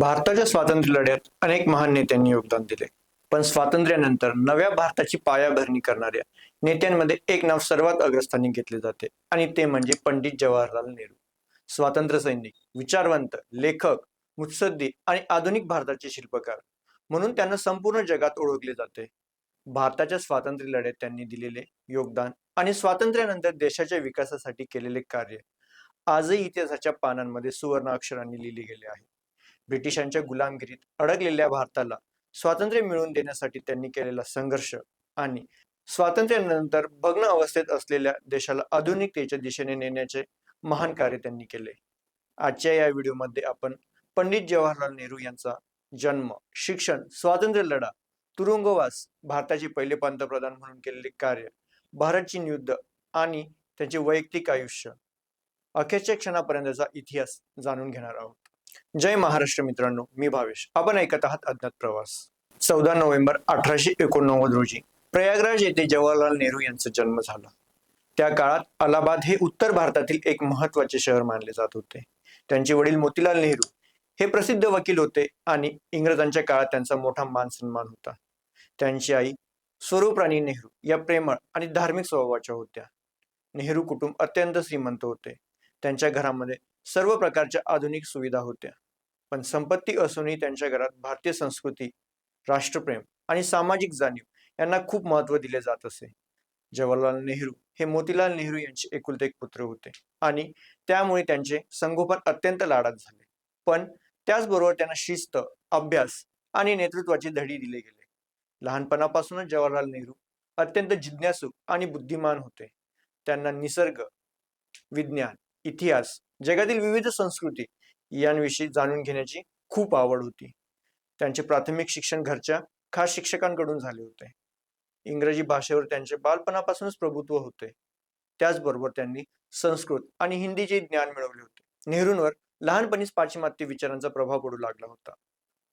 भारताच्या स्वातंत्र्य लढ्यात अनेक महान नेत्यांनी योगदान दिले, पण स्वातंत्र्यानंतर नव्या भारताची पायाभरणी करणाऱ्या नेत्यांमध्ये एक नाव सर्वात अग्रस्थानी घेतले जाते आणि ते म्हणजे पंडित जवाहरलाल नेहरू. स्वातंत्र्य सैनिक, विचारवंत, लेखक, मुत्सद्दी आणि आधुनिक भारताचे शिल्पकार म्हणून त्यांना संपूर्ण जगात ओळखले जाते. भारताच्या स्वातंत्र्य लढ्यात त्यांनी दिलेले योगदान आणि स्वातंत्र्यानंतर देशाच्या विकासासाठी केलेले कार्य आजही इतिहासाच्या पानांमध्ये सुवर्ण अक्षरांनी लिहिले गेले आहे. ब्रिटिशांच्या गुलामगिरीत अडकलेल्या भारताला स्वातंत्र्य मिळवून देण्यासाठी त्यांनी केलेला संघर्ष आणि स्वातंत्र्यानंतर भग्न अवस्थेत असलेल्या देशाला आधुनिकतेच्या दिशेने नेण्याचे महान कार्य त्यांनी केले. आजच्या या व्हिडिओमध्ये आपण पंडित जवाहरलाल नेहरू यांचा जन्म, शिक्षण, स्वातंत्र्य लढा, तुरुंगवास, भारताचे पहिले पंतप्रधान म्हणून केलेले कार्य, भारत चीन युद्ध आणि त्यांचे वैयक्तिक आयुष्य, अखेरच्या क्षणापर्यंतचा इतिहास जाणून घेणार आहोत. जय महाराष्ट्र मित्रांनो, मी भावेश. आपण ऐकत आहात अज्ञात प्रवास. 14 नोव्हेंबर 1889 रोजी प्रयागराज येथे जवाहरलाल नेहरू यांचा जन्म झाला. त्या काळात अलाहाबाद हे उत्तर भारतातील एक महत्त्वाचे शहर मानले जात होते. त्यांचे वडील मोतीलाल नेहरू हे प्रसिद्ध वकील होते आणि इंग्रजांच्या काळात त्यांचा मोठा मान सन्मान होता. त्यांची आई स्वरूपराणी नेहरू या प्रेमळ आणि धार्मिक स्वभावाच्या होत्या. नेहरू कुटुंब अत्यंत श्रीमंत होते. त्यांच्या घरामध्ये सर्व प्रकारच्या आधुनिक सुविधा होत्या, पण संपत्ती असूनही त्यांच्या घरात भारतीय संस्कृती, राष्ट्रप्रेम आणि सामाजिक जाणीव यांना खूप महत्त्व दिले जात असे. जवाहरलाल नेहरू हे मोतीलाल नेहरू यांचे एकुलते एक पुत्र होते आणि त्यामुळे त्यांचे संगोपन अत्यंत लाडात झाले. पण त्याचबरोबर त्यांना शिस्त, अभ्यास आणि नेतृत्वाची धडी दिले गेले. लहानपणापासूनच जवाहरलाल नेहरू अत्यंत जिज्ञासू आणि बुद्धिमान होते. त्यांना निसर्ग, विज्ञान, इतिहास, जगातील विविध संस्कृती यांविषयी जाणून घेण्याची खूप आवड होती. त्यांचे प्राथमिक शिक्षण घरच्या खास शिक्षकांकडून झाले होते. इंग्रजी भाषेवर त्यांचे बालपणापासूनच प्रभुत्व होते. त्याचबरोबर त्यांनी संस्कृत आणि हिंदीचे ज्ञान मिळवले होते. नेहरूंवर लहानपणीच पाश्चिमात्य विचारांचा प्रभाव पडू लागला होता,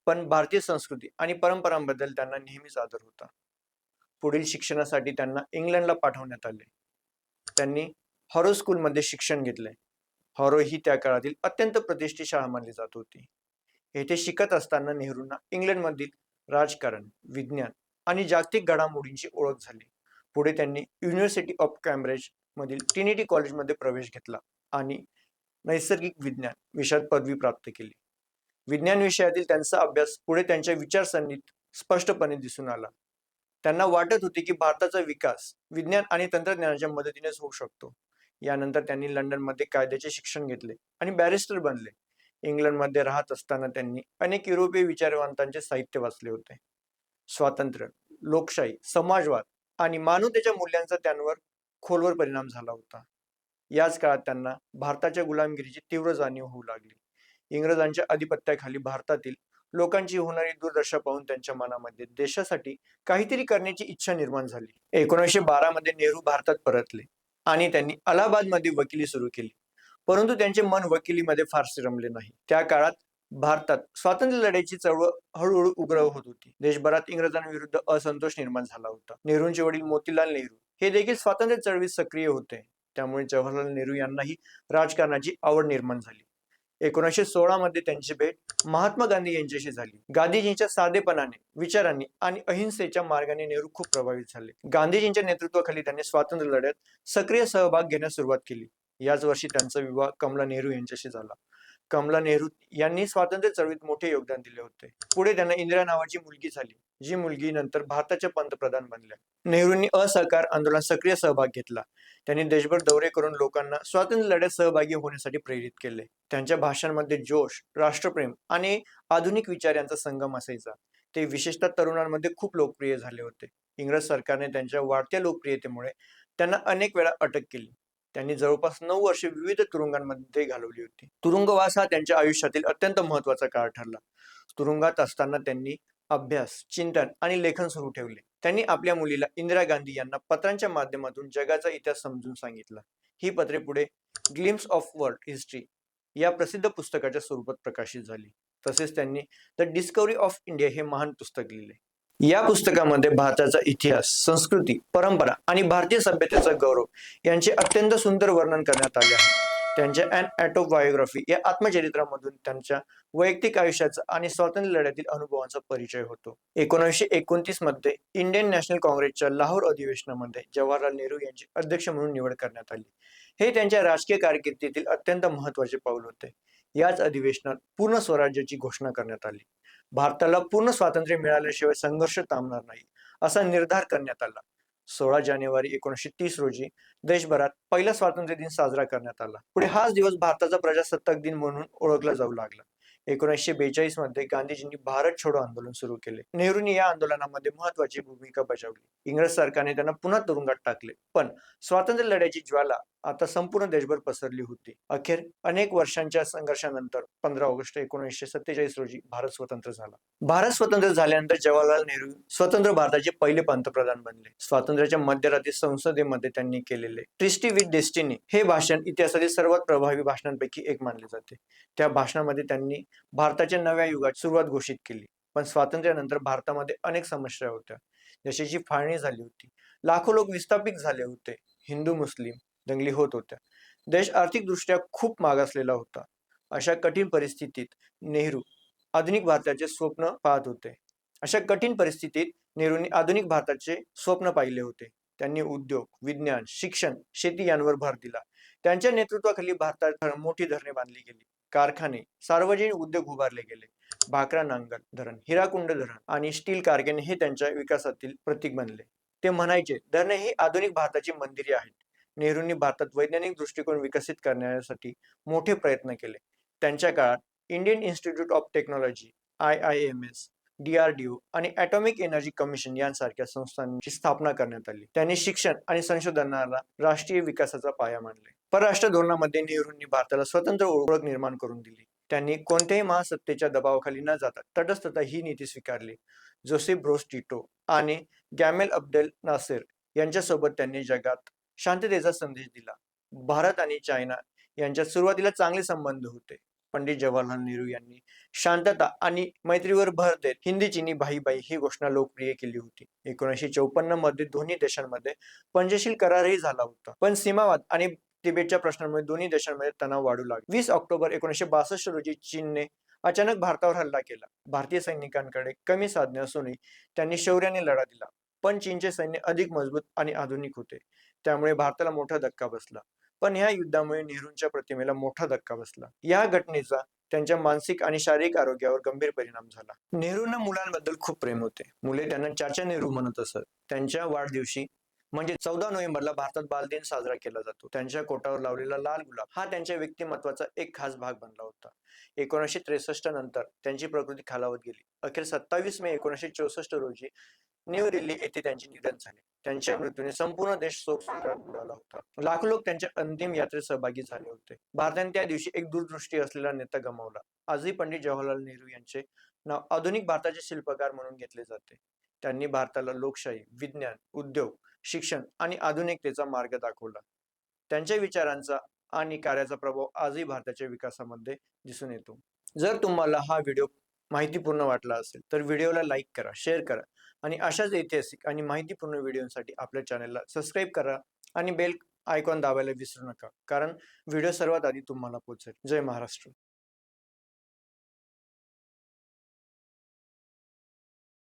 पण भारतीय संस्कृती आणि परंपरांबद्दल त्यांना नेहमीच आदर होता. पुढील शिक्षणासाठी त्यांना इंग्लंडला पाठवण्यात आले. त्यांनी हॉरो स्कूलमध्ये शिक्षण घेतले. हॉरो ही त्या काळातील अत्यंत प्रतिष्ठित शाळा मानली जात होती. येथे शिकत असताना नेहरूंना इंग्लंडमधील राजकारण, विज्ञान आणि जागतिक घडामोडींची ओळख झाली. पुढे त्यांनी युनिव्हर्सिटी ऑफ कॅम्ब्रिज मधील ट्रिनिटी कॉलेजमध्ये प्रवेश घेतला आणि नैसर्गिक विज्ञान विषयात पदवी प्राप्त केली. विज्ञान विषयातील त्यांचा अभ्यास पुढे त्यांच्या विचारसरणीत स्पष्टपणे दिसून आला. त्यांना वाटत होते की भारताचा विकास विज्ञान आणि तंत्रज्ञानाच्या मदतीनेच होऊ शकतो. यानंतर त्यांनी लंडनमध्ये कायद्याचे शिक्षण घेतले आणि बॅरिस्टर बनले. इंग्लंडमध्ये राहत असताना त्यांनी अनेक युरोपीय विचारवंतांचे साहित्य वाचले होते. स्वातंत्र्य, लोकशाही, समाजवाद आणि मानवतेच्या मूल्यांचा त्यांवर खोलवर परिणाम झाला होता. याच काळात त्यांना भारताच्या गुलामगिरीची तीव्र जाणीव होऊ लागली. इंग्रजांच्या अधिपत्याखाली भारतातील लोकांची होणारी दुर्दशा पाहून त्यांच्या मनामध्ये देशासाठी काहीतरी करण्याची इच्छा निर्माण झाली. 1912 मध्ये नेहरू भारतात परतले आणि त्यांनी अलाहाबादमध्ये वकिली सुरू केली, परंतु त्यांचे मन वकिलीमध्ये फारसे रमले नाही. त्या काळात भारतात स्वातंत्र्य लढ्याची चळवळ हळूहळू उग्र होत होती. देशभरात इंग्रजांविरुद्ध असंतोष निर्माण झाला होता. नेहरूंचे वडील मोतीलाल नेहरू हे देखील स्वातंत्र्य चळवळीत सक्रिय होते. त्यामुळे जवाहरलाल नेहरू यांनाही राजकारणाची आवड निर्माण झाली. 1916 मध्ये त्यांची भेट महात्मा गांधी यांच्याशी झाली. गांधीजींच्या साधेपणाने, विचारांनी आणि अहिंसेच्या मार्गाने नेहरू खूप प्रभावित झाले. गांधीजींच्या नेतृत्वाखाली त्यांनी स्वातंत्र्य लढ्यात सक्रिय सहभाग घेण्यास सुरुवात केली. याच वर्षी त्यांचा विवाह कमला नेहरू यांच्याशी झाला. कमला नेहरू यांनी स्वातंत्र्य चळवळीत मोठे योगदान दिले होते. पुढे त्यांना इंदिरा नावाची मुलगी झाली, जी मुलगी नंतर भारताच्या पंतप्रधान बनल्या. नेहरूंनी असहकार आंदोलनात सक्रिय सहभाग घेतला. त्यांनी देशभर दौरे करून लोकांना स्वातंत्र्य लढ्यात सहभागी होण्यासाठी प्रेरित केले. त्यांच्या भाषणांमध्ये जोश, राष्ट्रप्रेम आणि आधुनिक विचार यांचा संगम असायचा. ते विशेषतः तरुणांमध्ये खूप लोकप्रिय झाले होते. इंग्रज सरकारने त्यांच्या वाढत्या लोकप्रियतेमुळे त्यांना अनेक वेळा अटक केली. त्यांनी जवळपास 9 वर्षे विविध तुरुंगांमध्ये घालवली होती. तुरुंगवास हा त्यांच्या आयुष्यातील अत्यंत महत्त्वाचा काळ ठरला. तुरुंगात असताना त्यांनी अभ्यास, चिंतन आणि लेखन सुरू ठेवले. त्यांनी आपल्या मुलीला इंदिरा गांधी यांना पत्रांच्या माध्यमातून जगाचा इतिहास समजून सांगितला. ही पत्रे पुढे ग्लिम्स ऑफ वर्ल्ड हिस्ट्री या प्रसिद्ध पुस्तकाच्या स्वरूपात प्रकाशित झाली. तसेच त्यांनी द डिस्कव्हरी ऑफ इंडिया हे महान पुस्तक लिहिले. या पुस्तकामध्ये भारताचा इतिहास, संस्कृती, परंपरा आणि भारतीय सभ्यतेचा गौरव यांचे अत्यंत सुंदर वर्णन करण्यात आले आहे. त्यांच्या अॅन ऑटोबायोग्राफी या आत्मचरित्रामधून त्यांच्या वैयक्तिक आयुष्याचा आणि स्वातंत्र्य लढ्यातील अनुभवांचा परिचय होतो. 1929 मध्ये इंडियन नॅशनल काँग्रेसच्या लाहोर अधिवेशनामध्ये जवाहरलाल नेहरू यांची अध्यक्ष म्हणून निवड करण्यात आली. हे त्यांच्या राजकीय कारकिर्दीतील अत्यंत महत्त्वाचे पाऊल होते. याच अधिवेशनात पूर्ण स्वराज्याची घोषणा करण्यात आली. भारताला पूर्ण स्वातंत्र्य मिळाल्याशिवाय संघर्ष थांबणार नाही, असा निर्धार करण्यात आला. 16 जानेवारी 1930 रोजी देशभरात पहिला स्वातंत्र्य दिन साजरा करण्यात आला. पुढे हाच दिवस भारताचा प्रजासत्ताक दिन म्हणून ओळखला जाऊ लागला. 1942 मध्ये गांधीजींनी भारत छोडो आंदोलन सुरू केले. नेहरूंनी या आंदोलनामध्ये महत्वाची भूमिका बजावली. इंग्रज सरकारने त्यांना पुन्हा तुरुंगात टाकले, पण स्वातंत्र्य लढ्याची ज्वाला आता संपूर्ण देशभर पसरली होती. अखेर अनेक वर्षांच्या संघर्षानंतर 15 ऑगस्ट 1947 रोजी भारत स्वतंत्र झाला. भारत स्वतंत्र झाल्यानंतर जवाहरलाल नेहरू स्वतंत्र भारताचे पहिले पंतप्रधान बनले. स्वातंत्र्याच्या मध्यरात्री संसदेमध्ये त्यांनी केलेले ट्रिस्टी विथ डेस्टिनी हे भाषण इतिहासातील सर्वात प्रभावी भाषणांपैकी एक मानले जाते. त्या भाषणामध्ये त्यांनी भारताच्या नव्या युगाची सुरुवात घोषित केली. पण स्वातंत्र्यानंतर भारतामध्ये अनेक समस्या होत्या. देशाची फाळणी झाली होती. लाखो लोक विस्थापित झाले होते. हिंदू मुस्लिम दंगली होत होत्या. देश आर्थिकदृष्ट्या खूप मागासलेला होता. अशा कठीण परिस्थितीत नेहरू आधुनिक भारताचे स्वप्न पाहत होते. अशा कठीण परिस्थितीत नेहरूंनी आधुनिक भारताचे स्वप्न पाहिले होते. त्यांनी उद्योग, विज्ञान, शिक्षण, शेती यांवर भर दिला. त्यांच्या नेतृत्वाखाली भारतात मोठी धरणे बांधली गेली. कारखाने, सार्वजनिक उद्योग उभारले गेले. भाकरा नांगल धरण, हिराकुंड धरण आणि स्टील कारखाने हे त्यांच्या विकासातील प्रतीक बनले. ते म्हणायचे, धरणे ही आधुनिक भारताची मंदिरे आहेत. नेहरूंनी भारतात वैज्ञानिक दृष्टिकोन विकसित करण्यासाठी मोठे प्रयत्न केले. त्यांच्या काळात Indian institute of technology, IIMS, DRDO आणि ॲटॉमिक एनर्जी कमिशन यांसारख्या संस्थांची स्थापना करण्यात आली. त्यांनी शिक्षण आणि संशोधनाला राष्ट्रीय विकासाचा पाया मानले. परराष्ट्र धोरणामध्ये नेहरूंनी भारताला स्वतंत्र ओळख निर्माण करून दिली. त्यांनी कोणत्याही महासत्तेच्या दबावाखाली न जाता तटस्थता ही नीती स्वीकारली. जोसेफ ब्रोज टिटो आणि गॅमेल अब्देल नासेर यांच्यासोबत त्यांनी जगात शांततेचा संदेश दिला. भारत आणि चायना यांच्यात सुरुवातीला चांगले संबंध होते. पंडित जवाहरलाल नेहरू यांनी शांतता आणि मैत्रीवर भर देत हिंदी चीनी भाई भाई ही घोषणा लोकप्रिय केली होती. 1954 मध्ये दोन्ही देशांमध्ये पंचशील करारही झाला होता. पण सीमावाद आणि तिबेटच्या प्रश्नांमुळे दोन्ही देशांमध्ये तणाव वाढू लागला. 20 ऑक्टोबर 1962 रोजी चीनने अचानक भारतावर हल्ला केला. भारतीय सैनिकांकडे कमी साधने असूनही त्यांनी शौर्याने लढा दिला. पण चीनचे सैन्य अधिक मजबूत आणि आधुनिक होते. त्यामुळे भारताला मोठा धक्का बसला. पण ह्या युद्धामुळे नेहरूंच्या प्रतिमेला मोठा धक्का बसला. या घटनेचा त्यांच्या मानसिक आणि शारीरिक आरोग्यावर गंभीर परिणाम झाला. नेहरूंना मुलांबद्दल खूप प्रेम होते. मुले त्यांना चाचा नेहरू म्हणत असत. त्यांच्या वाढदिवशी म्हणजे 14 नोव्हेंबरला भारतात बालदिन साजरा केला जातो. त्यांच्या कोटावर लावलेला लाल गुलाब हा त्यांच्या व्यक्तिमत्वाचा एक खास भाग बनला होता. 1963 नंतर त्यांची प्रकृती खालावत गेली. अखेर 27 मे 1964 रोजी न्यू दिल्ली येथे त्यांचे निधन झाले. त्यांच्या मृत्यूने संपूर्ण देश शोकसमुद्रात बुडाला होता. लाखो लोक त्यांच्या अंतिम यात्रेत सहभागी झाले होते. भारताने त्या दिवशी एक दूरदृष्टी असलेला नेता गमावला. आजही पंडित जवाहरलाल नेहरू यांचे नाव आधुनिक भारताचे शिल्पकार म्हणून घेतले जाते. त्यांनी भारताला लोकशाही, विज्ञान, उद्योग, शिक्षण आणि आधुनिकतेचा मार्ग दाखवला. त्यांच्या विचारांचा आणि कार्याचा प्रभाव आजही भारताच्या विकासामध्ये दिसून येतो. जर तुम्हाला हा व्हिडिओ माहितीपूर्ण वाटला असेल तर व्हिडिओला लाईक करा, शेअर करा आणि अशाच ऐतिहासिक आणि माहितीपूर्ण व्हिडिओसाठी आपल्या चॅनलला सबस्क्राईब करा आणि बेल आयकॉन दाबायला विसरू नका, कारण व्हिडिओ सर्वात आधी तुम्हाला पोहोचेल. जय महाराष्ट्र.